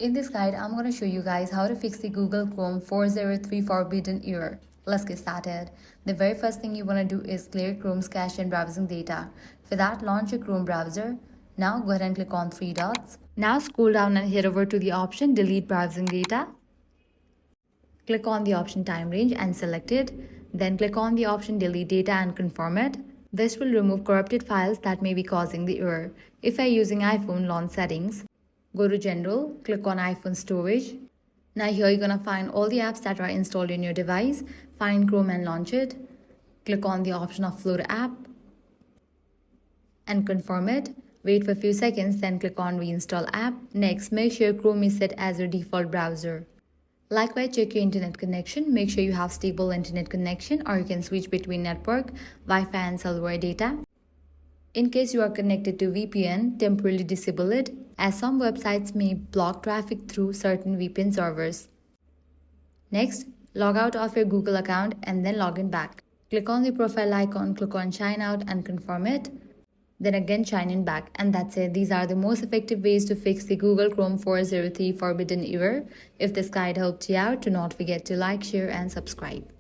In this guide, I'm going to show you guys how to fix the Google Chrome 403 forbidden error. Let's get started. The very first thing you want to do is clear Chrome's cache and browsing data. For that, launch your Chrome browser. Now go ahead and click on three dots. Now scroll down and head over to the option Delete Browsing Data. Click on the option Time Range and select it. Then click on the option Delete Data and confirm it. This will remove corrupted files that may be causing the error. If you're using iPhone, launch Settings. Go to General, click on iPhone Storage. Now here you're gonna find all the apps that are installed in your device. Find Chrome and launch it. Click on the option of Float App and confirm it. Wait for a few seconds, then click on Reinstall App. Next, make sure Chrome is set as your default browser. Likewise, check your internet connection. Make sure you have stable internet connection, or you can switch between network, Wi-Fi and cellular data. In case you are connected to VPN, temporarily disable it, as some websites may block traffic through certain VPN servers. Next, log out of your Google account and then log in back. Click on the profile icon, click on Sign Out and confirm it. Then again sign in back, and that's it. These are the most effective ways to fix the Google Chrome 403 forbidden error. If this guide helped you out, do not forget to like, share and subscribe.